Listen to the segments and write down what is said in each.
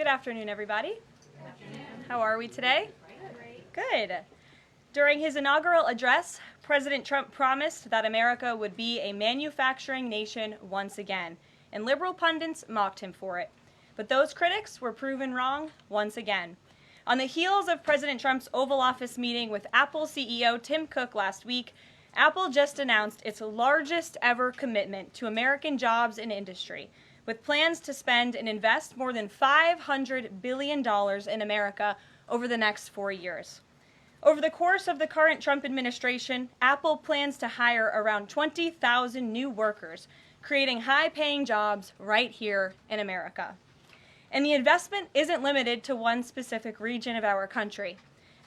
Good afternoon, everybody. Good afternoon. How are we today? Great. Good. During his inaugural address, President Trump promised that America would be a manufacturing nation once again, and liberal pundits mocked him for it. But those critics were proven wrong once again. On the heels of President Trump's Oval Office meeting with Apple CEO Tim Cook last week, Apple just announced its largest ever commitment to American jobs and industry, with plans to spend and invest more than $500 billion in America over the next 4 years. Over the course of the current Trump administration, Apple plans to hire around 20,000 new workers, creating high-paying jobs right here in America. And the investment isn't limited to one specific region of our country.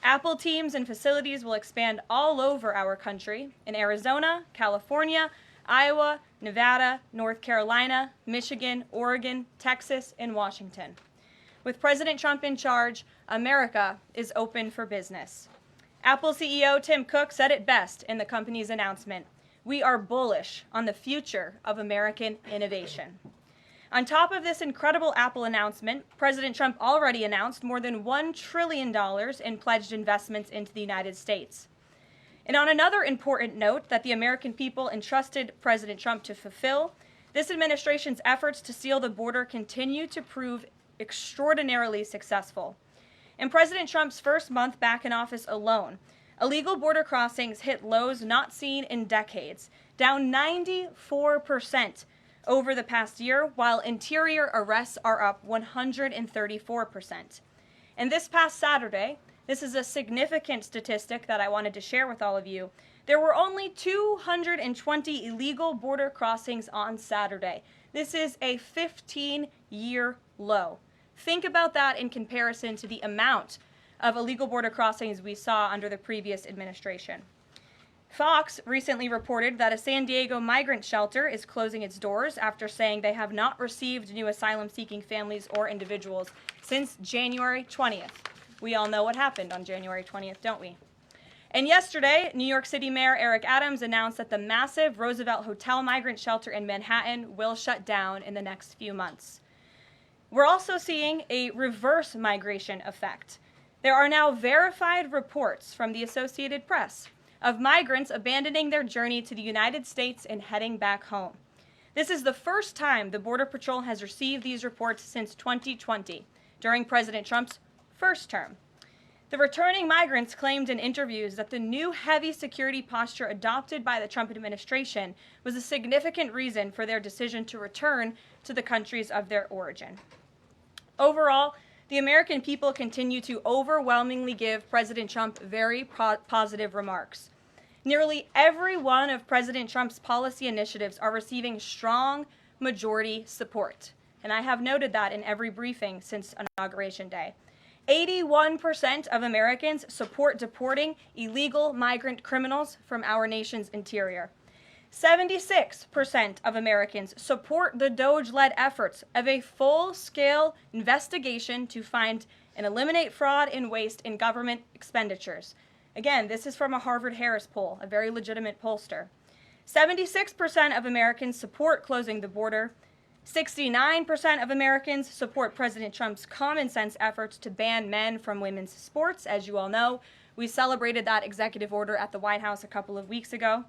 Apple teams and facilities will expand all over our country in Arizona, California, Iowa, Nevada, North Carolina, Michigan, Oregon, Texas, and Washington. With President Trump in charge, America is open for business. Apple CEO Tim Cook said it best in the company's announcement: "We are bullish on the future of American innovation." On top of this incredible Apple announcement, President Trump already announced more than $1 trillion in pledged investments into the United States. And on another important note that the American people entrusted President Trump to fulfill, this administration's efforts to seal the border continue to prove extraordinarily successful. In President Trump's first month back in office alone, illegal border crossings hit lows not seen in decades, down 94% over the past year, while interior arrests are up 134%. And this past Saturday, this is a significant statistic that I wanted to share with all of you, there were only 220 illegal border crossings on Saturday. This is a 15-year low. Think about that in comparison to the amount of illegal border crossings we saw under the previous administration. Fox recently reported that a San Diego migrant shelter is closing its doors after saying they have not received new asylum-seeking families or individuals since January 20th. We all know what happened on January 20th, don't we? And yesterday, New York City Mayor Eric Adams announced that the massive Roosevelt Hotel migrant shelter in Manhattan will shut down in the next few months. We're also seeing a reverse migration effect. There are now verified reports from the Associated Press of migrants abandoning their journey to the United States and heading back home. This is the first time the Border Patrol has received these reports since 2020, during President Trump's first term. The returning migrants claimed in interviews that the new heavy security posture adopted by the Trump administration was a significant reason for their decision to return to the countries of their origin. Overall, the American people continue to overwhelmingly give President Trump very positive remarks. Nearly every one of President Trump's policy initiatives are receiving strong majority support, and I have noted that in every briefing since Inauguration Day. 81% of Americans support deporting illegal migrant criminals from our nation's interior. 76% of Americans support the DOJ-led efforts of a full-scale investigation to find and eliminate fraud and waste in government expenditures. Again, this is from a Harvard-Harris poll, a very legitimate pollster. 76% of Americans support closing the border. 69% of Americans support President Trump's common-sense efforts to ban men from women's sports. As you all know, we celebrated that executive order at the White House a couple of weeks ago.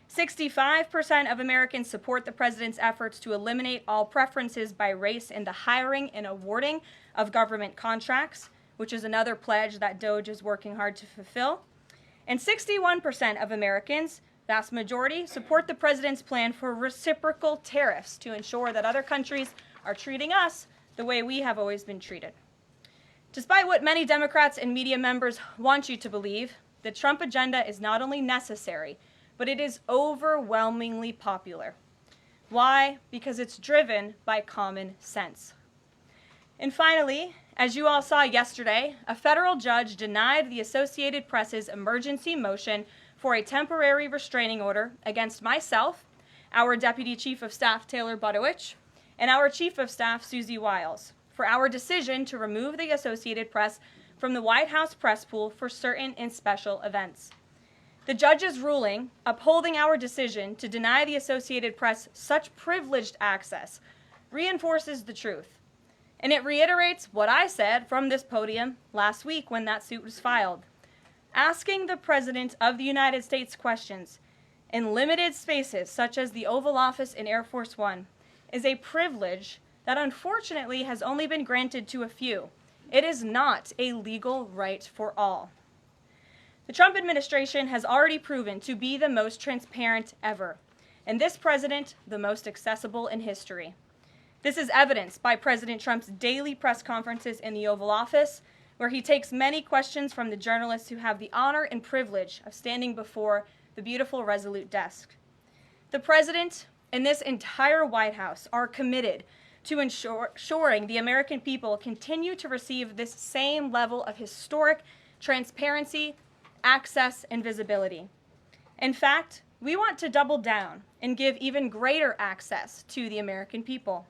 65% of Americans support the president's efforts to eliminate all preferences by race in the hiring and awarding of government contracts, which is another pledge that DOJ is working hard to fulfill. And 61% of Americans, vast majority, support the president's plan for reciprocal tariffs to ensure that other countries are treating us the way we have always been treated. Despite what many Democrats and media members want you to believe, the Trump agenda is not only necessary, but it is overwhelmingly popular. Why? Because it's driven by common sense. And finally, as you all saw yesterday, a federal judge denied the Associated Press's emergency motion for a temporary restraining order against myself, our Deputy Chief of Staff Taylor Budowich, and our Chief of Staff Susie Wiles for our decision to remove the Associated Press from the White House press pool for certain and special events. The judge's ruling, upholding our decision to deny the Associated Press such privileged access, reinforces the truth. And it reiterates what I said from this podium last week when that suit was filed. Asking the President of the United States questions in limited spaces, such as the Oval Office in Air Force One, is a privilege that unfortunately has only been granted to a few. It is not a legal right for all. The Trump administration has already proven to be the most transparent ever, and this president, the most accessible in history. This is evidenced by President Trump's daily press conferences in the Oval Office, where he takes many questions from the journalists who have the honor and privilege of standing before the beautiful Resolute desk. The president and this entire White House are committed to ensuring the American people continue to receive this same level of historic transparency, access, and visibility. In fact, we want to double down and give even greater access to the American people.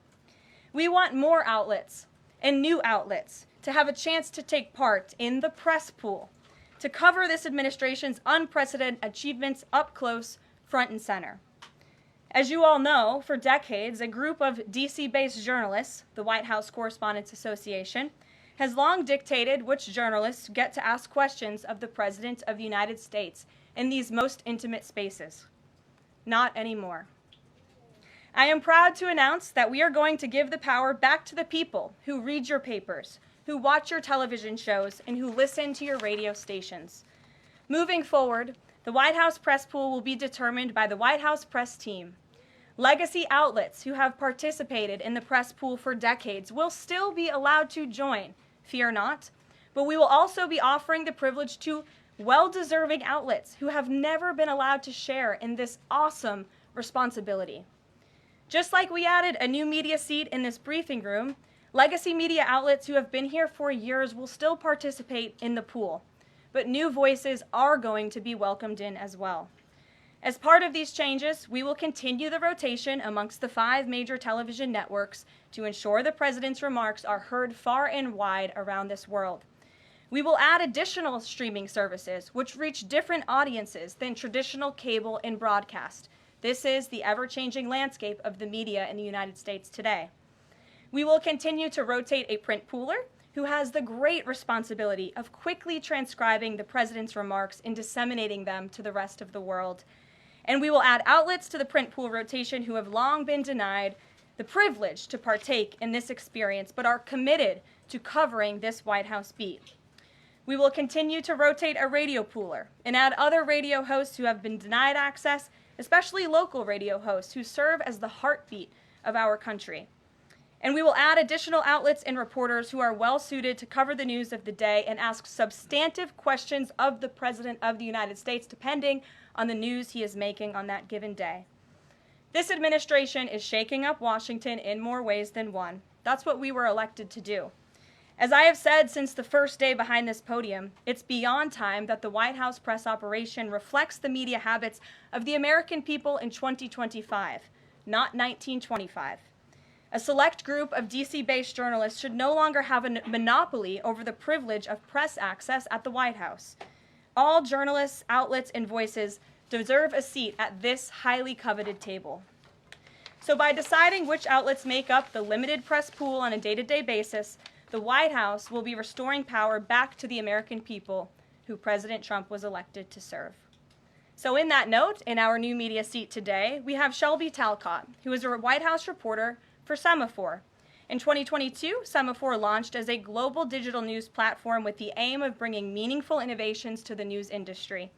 We want more outlets and new outlets to have a chance to take part in the press pool, to cover this administration's unprecedented achievements up close, front and center. As you all know, for decades, a group of DC-based journalists, the White House Correspondents Association, has long dictated which journalists get to ask questions of the President of the United States in these most intimate spaces. Not anymore. I am proud to announce that we are going to give the power back to the people who read your papers, who watch your television shows, and who listen to your radio stations. Moving forward, the White House press pool will be determined by the White House press team. Legacy outlets who have participated in the press pool for decades will still be allowed to join, fear not, but we will also be offering the privilege to well-deserving outlets who have never been allowed to share in this awesome responsibility. Just like we added a new media seat in this briefing room, legacy media outlets who have been here for years will still participate in the pool, but new voices are going to be welcomed in as well. As part of these changes, we will continue the rotation amongst the 5 major television networks to ensure the president's remarks are heard far and wide around this world. We will add additional streaming services which reach different audiences than traditional cable and broadcast. This is the ever-changing landscape of the media in the United States today. We will continue to rotate a print pooler who has the great responsibility of quickly transcribing the president's remarks and disseminating them to the rest of the world. And we will add outlets to the print pool rotation who have long been denied the privilege to partake in this experience, but are committed to covering this White House beat. We will continue to rotate a radio pooler and add other radio hosts who have been denied access, especially local radio hosts who serve as the heartbeat of our country. And we will add additional outlets and reporters who are well suited to cover the news of the day and ask substantive questions of the President of the United States, depending on the news he is making on that given day. This administration is shaking up Washington in more ways than one. That's what we were elected to do. As I have said since the first day behind this podium, it's beyond time that the White House press operation reflects the media habits of the American people in 2025, not 1925. A select group of DC-based journalists should no longer have a monopoly over the privilege of press access at the White House. All journalists, outlets, and voices deserve a seat at this highly coveted table. So by deciding which outlets make up the limited press pool on a day-to-day basis, the White House will be restoring power back to the American people who President Trump was elected to serve. So in that note, in our new media seat today, we have Shelby Talcott, who is a White House reporter for Semaphore. In 2022, Semaphore launched as a global digital news platform with the aim of bringing meaningful innovations to the news industry.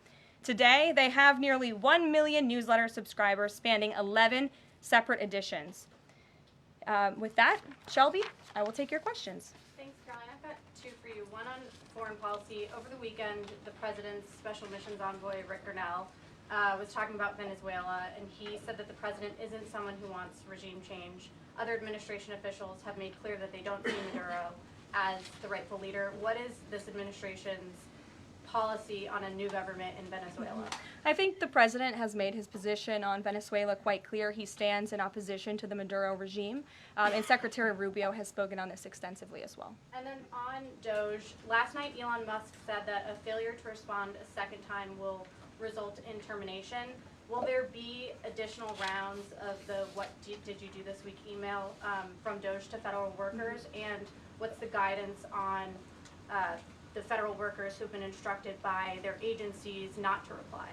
Today, they have nearly 1 million newsletter subscribers spanning 11 separate editions. With that, Shelby, I will take your questions. Thanks, Caroline. I've got 2 for you. One on foreign policy. Over the weekend, the president's special missions envoy, Rick Grenell, was talking about Venezuela, and he said that the president isn't someone who wants regime change. Other administration officials have made clear that they don't see Maduro as the rightful leader. What is this administration's policy on a new government in Venezuela? I think the president has made his position on Venezuela quite clear. He stands in opposition to the Maduro regime, and Secretary Rubio has spoken on this extensively as well. And then on Doge, last night Elon Musk said that a failure to respond a second time will result in termination. Will there be additional rounds of the did you do this week email from Doge to federal workers? And what's the guidance on the federal workers who've been instructed by their agencies not to reply?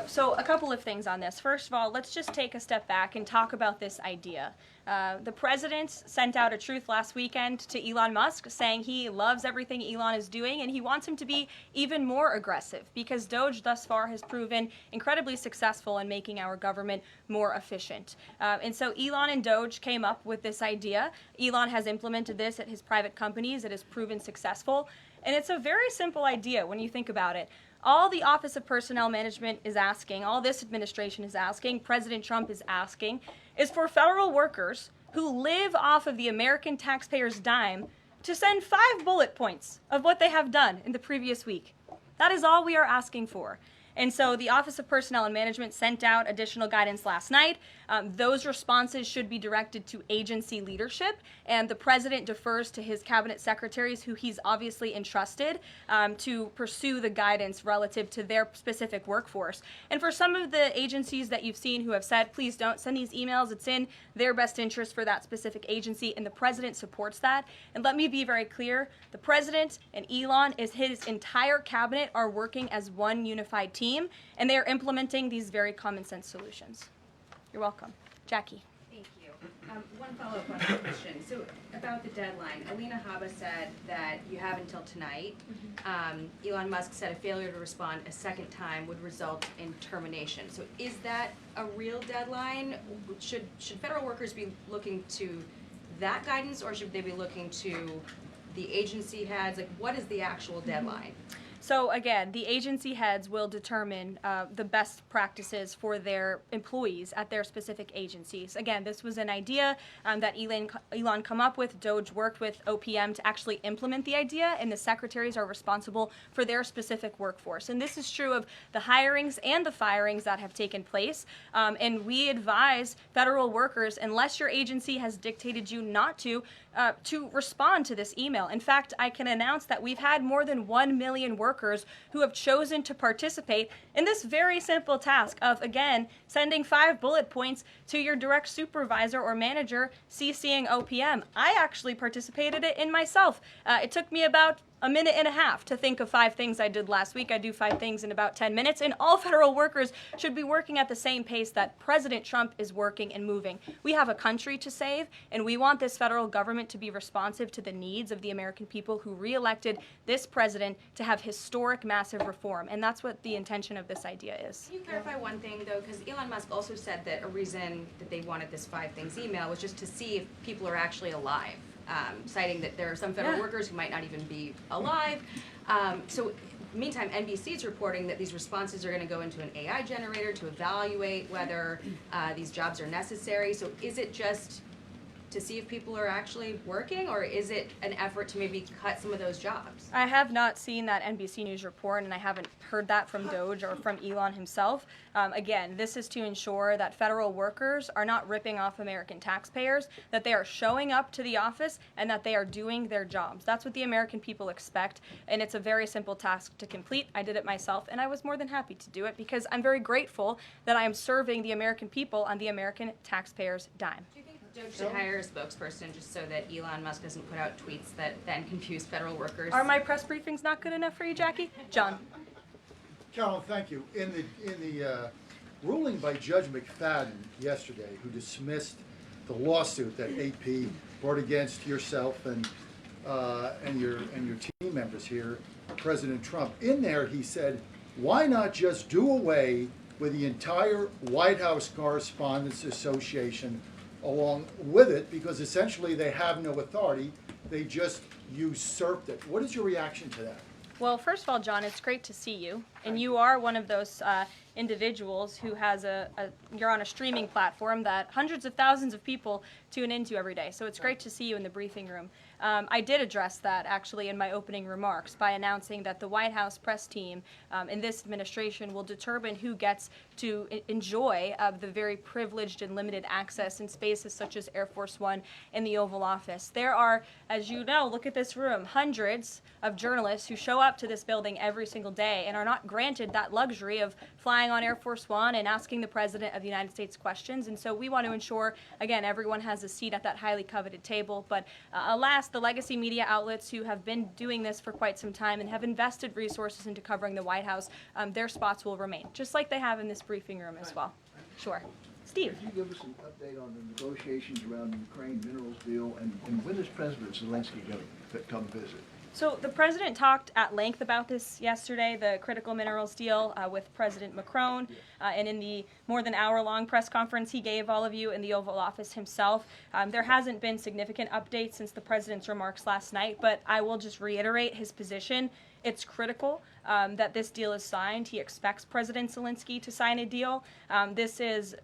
So a couple of things on this. First of all, let's just take a step back and talk about this idea. The president sent out a truth last weekend to Elon Musk saying he loves everything Elon is doing and he wants him to be even more aggressive because Doge thus far has proven incredibly successful in making our government more efficient. And so Elon and Doge came up with this idea. Elon has implemented this at his private companies. It has proven successful. And it's a very simple idea when you think about it. All the Office of Personnel Management is asking, all this administration is asking, President Trump is asking, is for federal workers who live off of the American taxpayers' dime to send 5 bullet points of what they have done in the previous week. That is all we are asking for. And so the Office of Personnel and Management sent out additional guidance last night. Those responses should be directed to agency leadership, and the president defers to his cabinet secretaries, who he's obviously entrusted to pursue the guidance relative to their specific workforce. And for some of the agencies that you've seen who have said, please don't send these emails, it's in their best interest for that specific agency, and the president supports that. And let me be very clear, the president and Elon, his entire cabinet are working as one unified team, and they are implementing these very common sense solutions. You're welcome. Jackie. Thank you. One follow-up on that question. So about the deadline, Alina Habba said that you have until tonight. Elon Musk said a failure to respond a second time would result in termination. So is that a real deadline? Should federal workers be looking to that guidance, or should they be looking to the agency heads? Like, what is the actual deadline? So again, the agency heads will determine the best practices for their employees at their specific agencies. Again, this was an idea that Elon come up with. Doge worked with OPM to actually implement the idea, and the secretaries are responsible for their specific workforce. And this is true of the hirings and the firings that have taken place. And we advise federal workers, unless your agency has dictated you not to respond to this email. In fact, I can announce that we've had more than 1 million workers who have chosen to participate in this very simple task of, again, sending 5 bullet points to your direct supervisor or manager, CCing OPM. I actually participated in myself. It took me about a minute and a half to think of 5 things I did last week. I do 5 things in about 10 minutes, and all federal workers should be working at the same pace that President Trump is working and moving. We have a country to save, and we want this federal government to be responsive to the needs of the American people who re-elected this president to have historic, massive reform, and that's what the intention of this idea is. Can you clarify one thing, though? Because Elon Musk also said that a reason that they wanted this 5 things email was just to see if people are actually alive. Citing that there are some federal workers who might not even be alive. So meantime, NBC is reporting that these responses are going to go into an AI generator to evaluate whether these jobs are necessary. So is it just to see if people are actually working, or is it an effort to maybe cut some of those jobs? I have not seen that NBC News report, and I haven't heard that from Doge or from Elon himself. Again, this is to ensure that federal workers are not ripping off American taxpayers, that they are showing up to the office, and that they are doing their jobs. That's what the American people expect, and it's a very simple task to complete. I did it myself, and I was more than happy to do it because I'm very grateful that I am serving the American people on the American taxpayers' dime. Do you think Doge should hire a spokesperson just so that Elon Musk doesn't put out tweets that then confuse federal workers? Are my press briefings not good enough for you, Jackie? John. Carolyn, thank you. In the ruling by Judge McFadden yesterday, who dismissed the lawsuit that AP brought against yourself and your team members here, President Trump, in there he said, why not just do away with the entire White House Correspondents Association along with it, because essentially they have no authority, they just usurped it. What is your reaction to that? Well, first of all, John, it's great to see you, and you are one of those individuals who has you're on a streaming platform that hundreds of thousands of people tune into every day, so it's great to see you in the briefing room. I did address that actually in my opening remarks by announcing that the White House press team in this administration will determine who gets to enjoy the very privileged and limited access in spaces such as Air Force One and the Oval Office. There are, as you know, look at this room, hundreds of journalists who show up to this building every single day and are not granted that luxury of flying on Air Force One and asking the President of the United States questions. And so we want to ensure, again, everyone has a seat at that highly coveted table. But alas, the legacy media outlets who have been doing this for quite some time and have invested resources into covering the White House, their spots will remain, just like they have in this briefing room as well. Sure. Steve. Could you give us an update on the negotiations around the Ukraine minerals deal, and when is President Zelensky going to come visit? So the president talked at length about this yesterday, the critical minerals deal with President Macron, and in the more than hour-long press conference he gave all of you in the Oval Office himself. There hasn't been significant updates since the president's remarks last night, but I will just reiterate his position. It's critical that this deal is signed. He expects President Zelensky to sign a deal. This is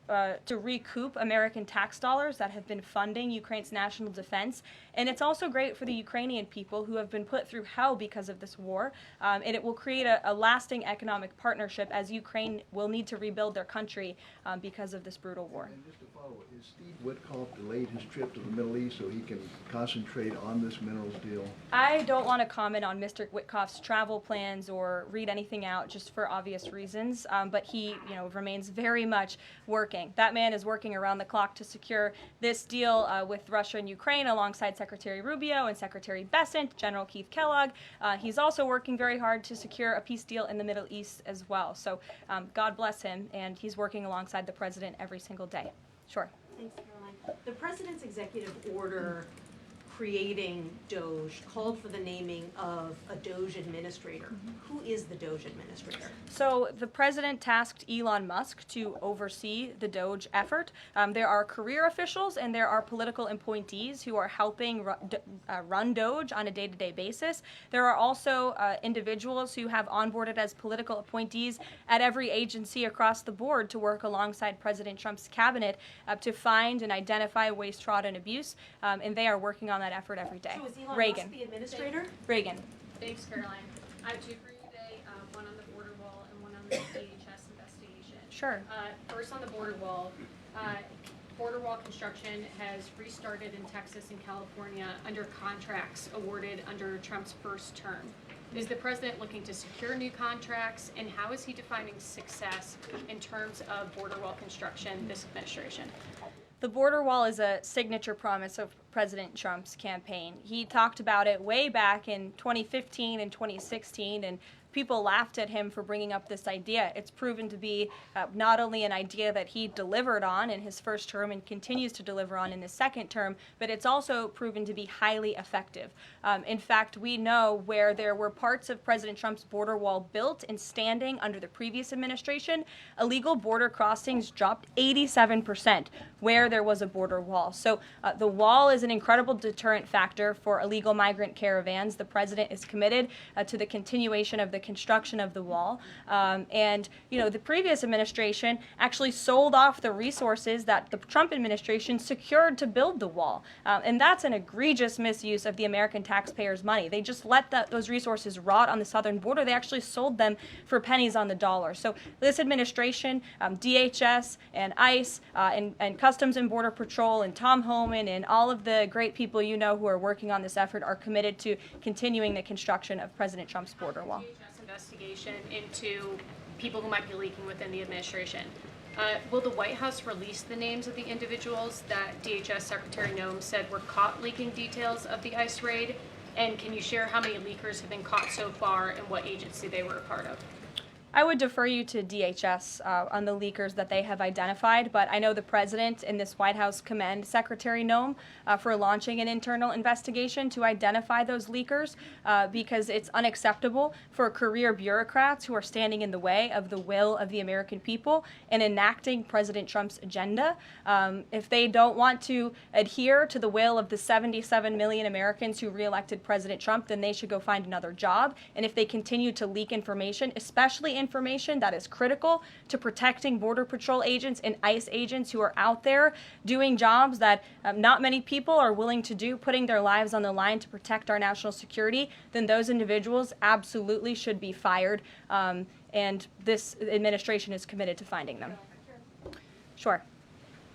to recoup American tax dollars that have been funding Ukraine's national defense. And it's also great for the Ukrainian people who have been put through hell because of this war. And it will create a lasting economic partnership as Ukraine will need to rebuild their country because of this brutal war. And just to follow, is Steve Witkoff delayed his trip to the Middle East so he can concentrate on this minerals deal? I don't want to comment on Mr. Witkoff's travel plans or read anything out just for obvious reasons, but he, remains very much working. That man is working around the clock to secure this deal with Russia and Ukraine alongside Secretary Rubio and Secretary Bessent, General Keith Kellogg. He's also working very hard to secure a peace deal in the Middle East as well. So God bless him, and he's working alongside the president every single day. Sure. Thanks, Caroline. The president's executive order creating DOGE called for the naming of a DOGE administrator. Who is the DOGE administrator? So the president tasked Elon Musk to oversee the DOGE effort. There are career officials and there are political appointees who are helping run DOGE on a day-to-day basis. There are also individuals who have onboarded as political appointees at every agency across the board to work alongside President Trump's cabinet to find and identify waste, fraud, and abuse, and they are working on that effort every day. So is Elon Reagan. Musk the administrator? Reagan. Thanks, Caroline. I have two for you today, one on the border wall and one on the DHS investigation. Sure. First on the border wall construction has restarted in Texas and California under contracts awarded under Trump's first term. Is the president looking to secure new contracts, and how is he defining success in terms of border wall construction this administration? The border wall is a signature promise of President Trump's campaign. He talked about it way back in 2015 and 2016, and people laughed at him for bringing up this idea. It's proven to be not only an idea that he delivered on in his first term and continues to deliver on in his second term, but it's also proven to be highly effective. In fact, we know where there were parts of President Trump's border wall built and standing under the previous administration, illegal border crossings dropped 87% where there was a border wall. So the wall is an incredible deterrent factor for illegal migrant caravans. The president is committed to the continuation of the construction of the wall. The previous administration actually sold off the resources that the Trump administration secured to build the wall. And that's an egregious misuse of the American taxpayers' money. They just let those resources rot on the southern border. They actually sold them for pennies on the dollar. So this administration, DHS and ICE and Customs and Border Patrol and Tom Homan and all of the great people who are working on this effort are committed to continuing the construction of President Trump's border wall. Investigation into people who might be leaking within the administration. Will the White House release the names of the individuals that DHS Secretary Noem said were caught leaking details of the ICE raid? And can you share how many leakers have been caught so far and what agency they were a part of? I would defer you to DHS on the leakers that they have identified, but I know the president and this White House commend Secretary Noem for launching an internal investigation to identify those leakers because it's unacceptable for career bureaucrats who are standing in the way of the will of the American people and enacting President Trump's agenda. If they don't want to adhere to the will of the 77 million Americans who reelected President Trump, then they should go find another job. And if they continue to leak information, especially information that is critical to protecting Border Patrol agents and ICE agents who are out there doing jobs that not many people are willing to do, putting their lives on the line to protect our national security, then those individuals absolutely should be fired. And this administration is committed to finding them. Sure.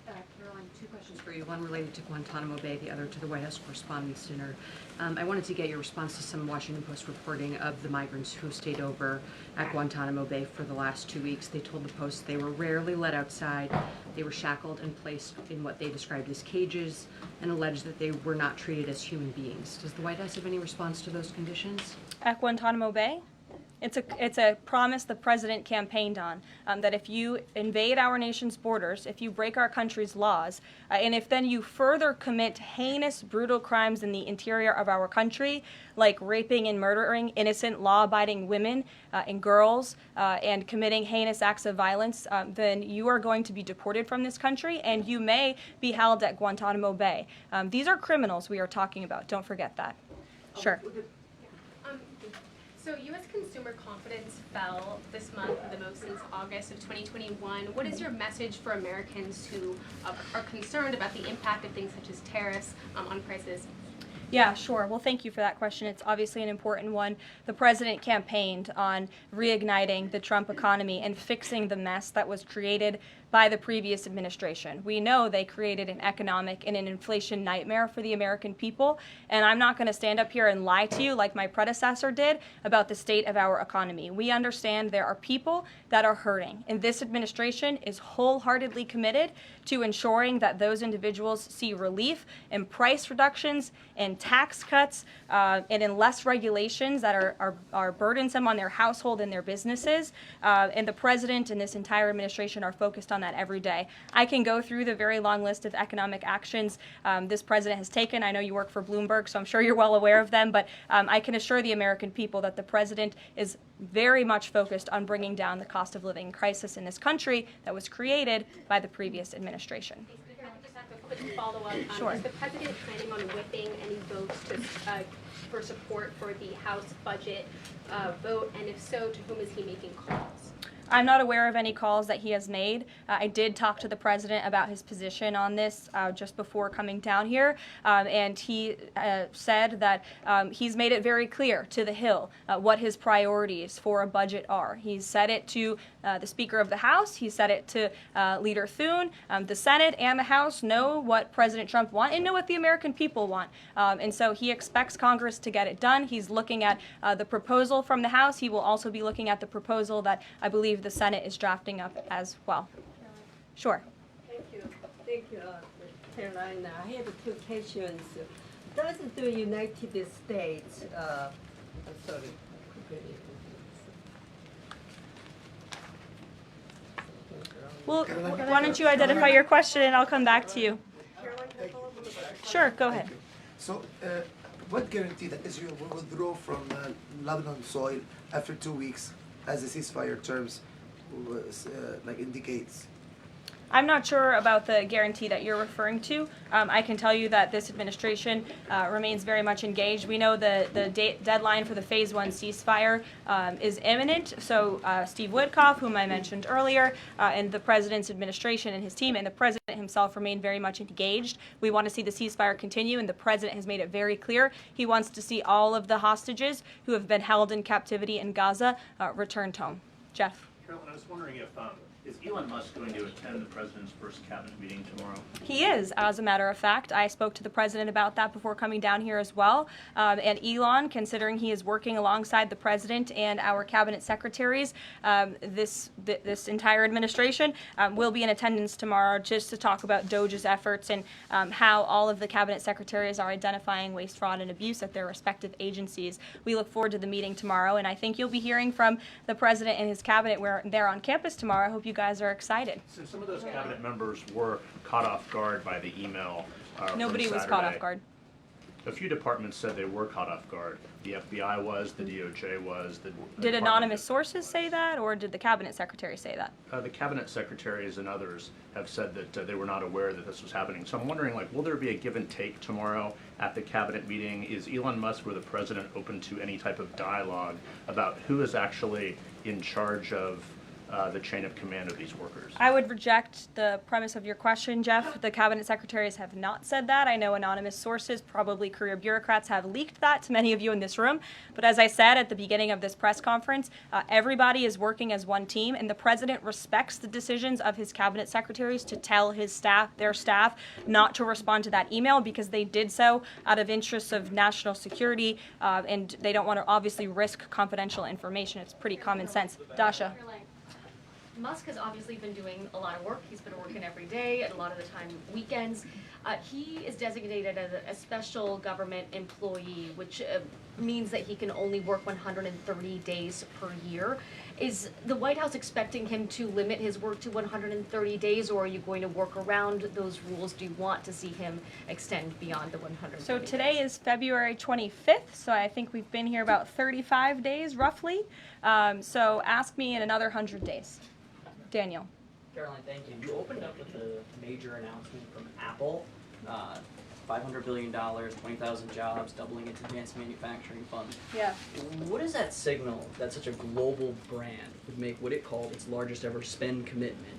Caroline, Two questions for you, one related to Guantanamo Bay, the other to the White House Correspondents' Dinner. I wanted to get your response to some Washington Post reporting of the migrants who stayed over at Guantanamo Bay for the last 2 weeks. They told the Post they were rarely let outside, they were shackled and placed in what they described as cages, and alleged that they were not treated as human beings. Does the White House have any response to those conditions? At Guantanamo Bay? It's a promise the president campaigned on, that if you invade our nation's borders, if you break our country's laws, and if then you further commit heinous, brutal crimes in the interior of our country, like raping and murdering innocent, law-abiding women and girls, and committing heinous acts of violence, then you are going to be deported from this country, and you may be held at Guantanamo Bay. These are criminals we are talking about. Don't forget that. Sure. So U.S. consumer confidence fell this month, the most since August of 2021. What is your message for Americans who are concerned about the impact of things such as tariffs on prices? Yeah, sure. Well, thank you for that question. It's obviously an important one. The president campaigned on reigniting the Trump economy and fixing the mess that was created by the previous administration. We know they created an economic and an inflation nightmare for the American people, and I'm not going to stand up here and lie to you like my predecessor did about the state of our economy. We understand there are people that are hurting, and this administration is wholeheartedly committed to ensuring that those individuals see relief and price reductions and tax cuts and in less regulations that are burdensome on their household and their businesses. And the president and this entire administration are focused on that every day. I can go through the very long list of economic actions this president has taken. I know you work for Bloomberg, so I'm sure you're well aware of them, but I can assure the American people that the president is very much focused on bringing down the cost of living crisis in this country that was created by the previous administration. Speaker, I just have a quick follow-up. Sure. Is the president planning on whipping any votes for support for the House budget vote? And if so, to whom is he making calls? I'm not aware of any calls that he has made. I did talk to the president about his position on this just before coming down here, and he said that he's made it very clear to the Hill what his priorities for a budget are. He's said it to the Speaker of the House. He said it to Leader Thune. The Senate and the House know what President Trump wants and know what the American people want. And so he expects Congress to get it done. He's looking at the proposal from the House. He will also be looking at the proposal that I believe the Senate is drafting up as well. Sure. Thank you, Caroline. I have two questions. Does the United States, sorry, Well, why don't you identify your question and I'll come back to you. Sure, go ahead. So, what guarantee that Israel will withdraw from Lebanon soil after 2 weeks, as the ceasefire terms indicates? I'm not sure about the guarantee that you're referring to. I can tell you that this administration remains very much engaged. We know the deadline for the Phase 1 ceasefire is imminent. So Steve Witkoff, whom I mentioned earlier, and the president's administration and his team and the president himself remain very much engaged. We want to see the ceasefire continue, and the president has made it very clear he wants to see all of the hostages who have been held in captivity in Gaza returned home. Jeff. Caroline, I was wondering if is Elon Musk going to attend the president's first cabinet meeting tomorrow? He is, as a matter of fact. I spoke to the president about that before coming down here as well. And Elon, considering he is working alongside the president and our cabinet secretaries, this entire administration will be in attendance tomorrow just to talk about DOJ's efforts and how all of the cabinet secretaries are identifying waste, fraud, and abuse at their respective agencies. We look forward to the meeting tomorrow, and I think you'll be hearing from the president and his cabinet where they're on campus tomorrow. I hope you guys are excited. Since some of those cabinet members were caught off guard by the email Nobody was caught off guard. A few departments said they were caught off guard. The FBI was, the DOJ was. Did anonymous sources say that, or did the cabinet secretary say that? The cabinet secretaries and others have said that they were not aware that this was happening. So I'm wondering, will there be a give and take tomorrow at the cabinet meeting? Is Elon Musk or the president open to any type of dialogue about who is actually in charge of the chain of command of these workers? I would reject the premise of your question, Jeff. The cabinet secretaries have not said that. I know anonymous sources, probably career bureaucrats, have leaked that to many of you in this room. But as I said at the beginning of this press conference, everybody is working as one team, and the president respects the decisions of his cabinet secretaries to tell their staff, not to respond to that email because they did so out of interests of national security, and they don't want to obviously risk confidential information. It's pretty common sense. Dasha. Musk has obviously been doing a lot of work. He's been working every day, and a lot of the time weekends. He is designated as a special government employee, which means that he can only work 130 days per year. Is the White House expecting him to limit his work to 130 days, or are you going to work around those rules? Do you want to see him extend beyond the 130 So days? today is February 25th, so I think we've been here about 35 days roughly. So ask me in another 100 days. Daniel. Karoline, thank you. You opened up with a major announcement from Apple, $500 billion, 20,000 jobs, doubling its advanced manufacturing fund. Yeah. What does that signal that such a global brand would make what it called its largest ever spend commitment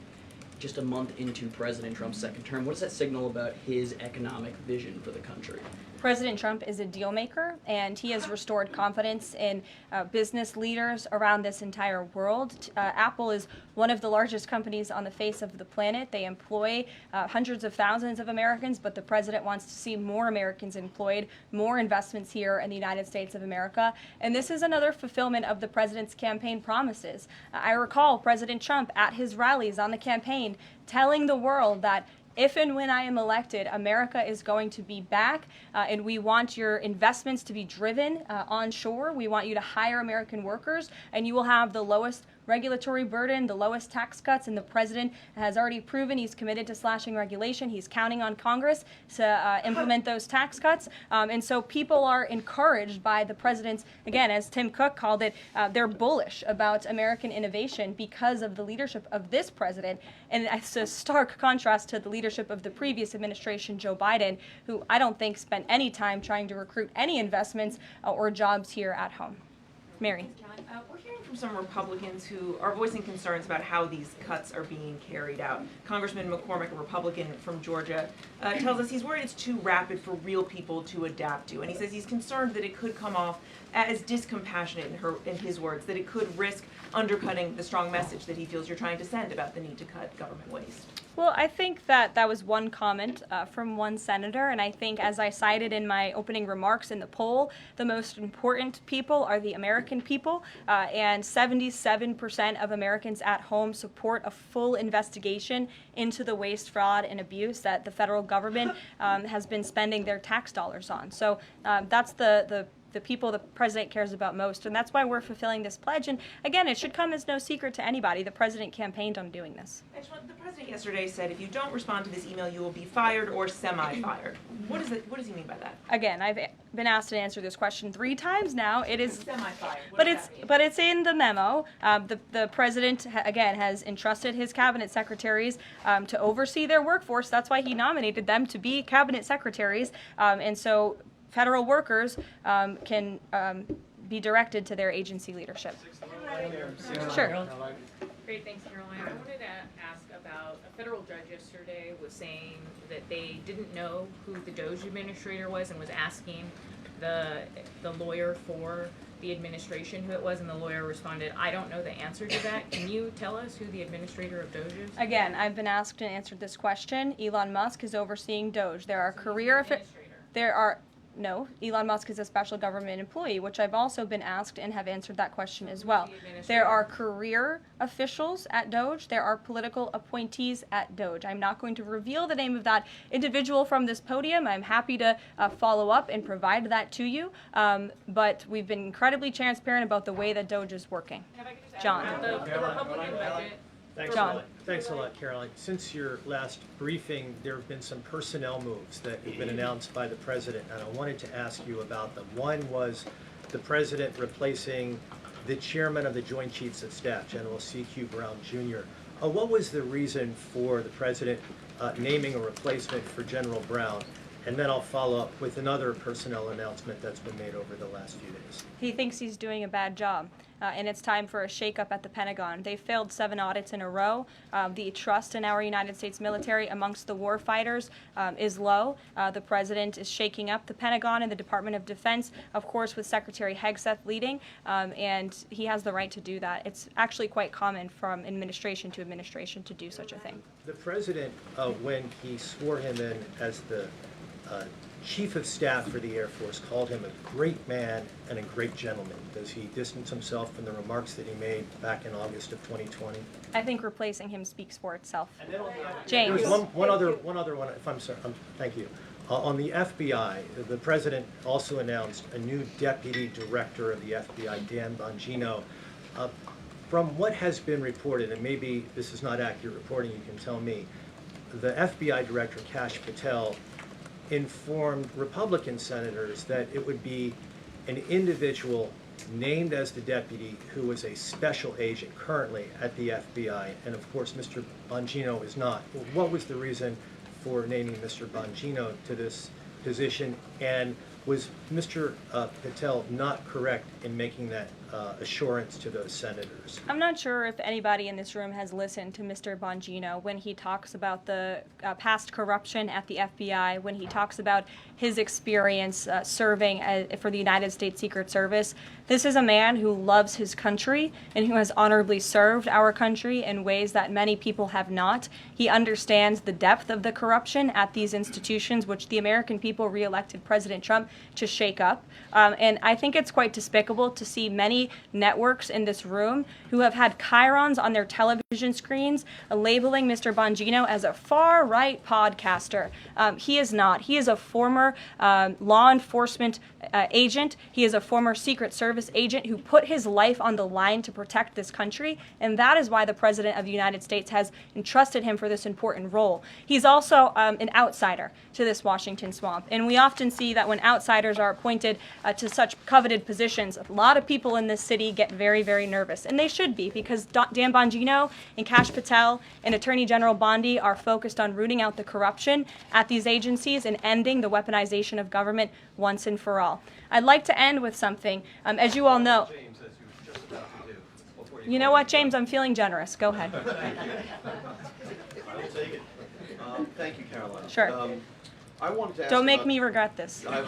just a month into President Trump's second term? What does that signal about his economic vision for the country? President Trump is a deal maker, and he has restored confidence in business leaders around this entire world. Apple is one of the largest companies on the face of the planet. They employ hundreds of thousands of Americans, but the president wants to see more Americans employed, more investments here in the United States of America. And this is another fulfillment of the president's campaign promises. I recall President Trump at his rallies on the campaign telling the world that if and when I am elected, America is going to be back, and we want your investments to be driven onshore. We want you to hire American workers, and you will have the lowest regulatory burden, the lowest tax cuts, and the president has already proven he's committed to slashing regulation. He's counting on Congress to implement those tax cuts. And so people are encouraged by the president's, again, as Tim Cook called it, they're bullish about American innovation because of the leadership of this president. And it's a stark contrast to the leadership of the previous administration, Joe Biden, who I don't think spent any time trying to recruit any investments or jobs here at home. Mary. We're hearing from some Republicans who are voicing concerns about how these cuts are being carried out. Congressman McCormick, a Republican from Georgia, tells us he's worried it's too rapid for real people to adapt to. And he says he's concerned that it could come off as discompassionate, in his words, that it could risk undercutting the strong message that he feels you're trying to send about the need to cut government waste. Well, I think that was one comment from one senator, and I think, as I cited in my opening remarks in the poll, the most important people are the American people, and 77% of Americans at home support a full investigation into the waste, fraud, and abuse that the federal government has been spending their tax dollars on. So that's the people the president cares about most, and that's why we're fulfilling this pledge. And again, it should come as no secret to anybody. The president campaigned on doing this. The president yesterday said if you don't respond to this email, you will be fired or semi-fired. What does he mean by that? Again, I've been asked to answer this question 3 times now. It is semi-fired. But it's in the memo. The president again has entrusted his cabinet secretaries to oversee their workforce. That's why he nominated them to be cabinet secretaries, and so federal workers can be directed to their agency leadership. Sure. Great, thanks, Caroline. I wanted to ask about a federal judge yesterday was saying that they didn't know who the DOJ administrator was and was asking the lawyer for the administration who it was, and the lawyer responded, I don't know the answer to that. Can you tell us who the administrator of DOJ is? Again, I've been asked and answered this question. Elon Musk is overseeing DOJ. There are career No, Elon Musk is a special government employee, which I've also been asked and have answered that question as well. There are career officials at DOJ. There are political appointees at DOJ. I'm not going to reveal the name of that individual from this podium. I'm happy to follow up and provide that to you. But we've been incredibly transparent about the way that DOJ is working. John. The Republican budget. Thanks a lot, Caroline. Since your last briefing, there have been some personnel moves that have been announced by the president, and I wanted to ask you about them. One was the president replacing the chairman of the Joint Chiefs of Staff, General C.Q. Brown, Jr. What was the reason for the president naming a replacement for General Brown? And then I'll follow up with another personnel announcement that's been made over the last few days. He thinks he's doing a bad job, and it's time for a shakeup at the Pentagon. They failed 7 audits in a row. The trust in our United States military amongst the war fighters is low. The president is shaking up the Pentagon and the Department of Defense, of course, with Secretary Hegseth leading, and he has the right to do that. It's actually quite common from administration to administration to do such a thing. The president, when he swore him in as the Chief of Staff for the Air Force, called him a great man and a great gentleman. Does he distance himself from the remarks that he made back in August of 2020? I think replacing him speaks for itself. James. James. One other one, if I'm sorry. Thank you. On the FBI, the president also announced a new deputy director of the FBI, Dan Bongino. From what has been reported, and maybe this is not accurate reporting, you can tell me, the FBI director, Kash Patel, informed Republican senators that it would be an individual named as the deputy who was a special agent currently at the FBI, and of course Mr. Bongino is not. What was the reason for naming Mr. Bongino to this position, and was Mr. Patel not correct in making that assurance to those senators? I'm not sure if anybody in this room has listened to Mr. Bongino when he talks about the past corruption at the FBI, when he talks about his experience serving for the United States Secret Service. This is a man who loves his country and who has honorably served our country in ways that many people have not. He understands the depth of the corruption at these institutions, which the American people reelected President Trump to shake up. And I think it's quite despicable to see many networks in this room who have had chyrons on their television screens labeling Mr. Bongino as a far-right podcaster. He is not. He is a former law enforcement agent. He is a former Secret Service agent who put his life on the line to protect this country, and that is why the President of the United States has entrusted him for this important role. He's also an outsider to this Washington swamp, and we often see that when outsiders are appointed to such coveted positions, a lot of people in this city get very, very nervous, and they should be, because Dan Bongino and Kash Patel and Attorney General Bondi are focused on rooting out the corruption at these agencies and ending the weaponization of government once and for all. I'd like to end with something. As you all know, you know what, James? I'm feeling generous. Go ahead. I will take it. Thank you, Karoline. Sure. I wanted to ask Don't make me regret this. I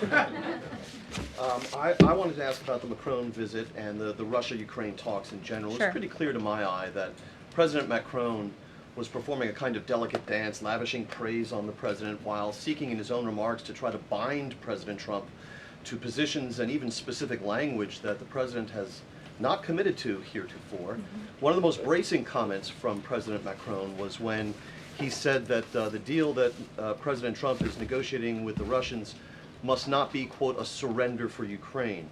wanted to ask about the Macron visit and the Russia-Ukraine talks in general. Sure. It's pretty clear to my eye that President Macron was performing a kind of delicate dance, lavishing praise on the president while seeking in his own remarks to try to bind President Trump to positions and even specific language that the president has not committed to heretofore. One of the most bracing comments from President Macron was when he said that the deal that President Trump is negotiating with the Russians must not be, quote, a surrender for Ukraine.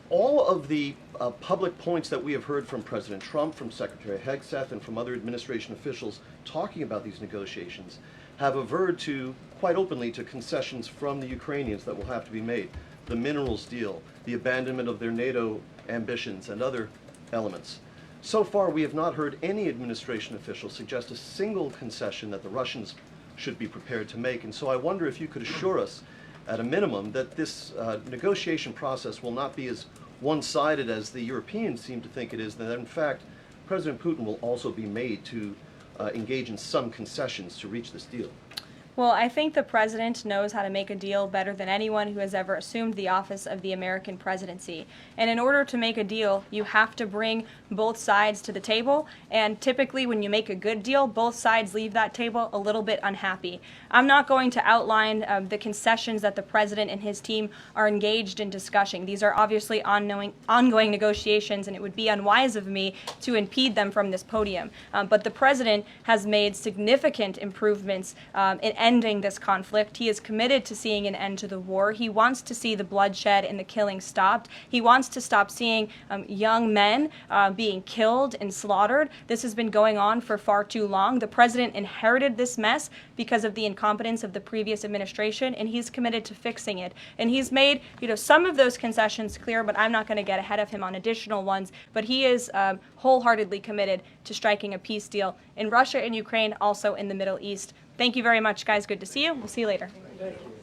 All of the public points that we have heard from President Trump, from Secretary Hegseth, and from other administration officials talking about these negotiations have averred to, quite openly, to concessions from the Ukrainians that will have to be made. The minerals deal, the abandonment of their NATO ambitions, and other elements. So far, we have not heard any administration official suggest a single concession that the Russians should be prepared to make. And so I wonder if you could assure us, at a minimum, that this negotiation process will not be as one-sided as the Europeans seem to think it is, that in fact, President Putin will also be made to engage in some concessions to reach this deal. Well, I think the president knows how to make a deal better than anyone who has ever assumed the office of the American presidency. And in order to make a deal, you have to bring both sides to the table. And typically when you make a good deal, both sides leave that table a little bit unhappy. I'm not going to outline the concessions that the president and his team are engaged in discussing. These are obviously ongoing negotiations, and it would be unwise of me to impede them from this podium. But the president has made significant improvements in ending this conflict. He is committed to seeing an end to the war. He wants to see the bloodshed and the killing stopped. He wants to stop seeing young men being killed and slaughtered. This has been going on for far too long. The president inherited this mess because of the incompetence of the previous administration, and he's committed to fixing it. And he's made, some of those concessions clear, but I'm not going to get ahead of him on additional ones. But he is wholeheartedly committed to striking a peace deal in Russia and Ukraine, also in the Middle East. Thank you very much, guys. Good to see you. We'll see you later. Thank you.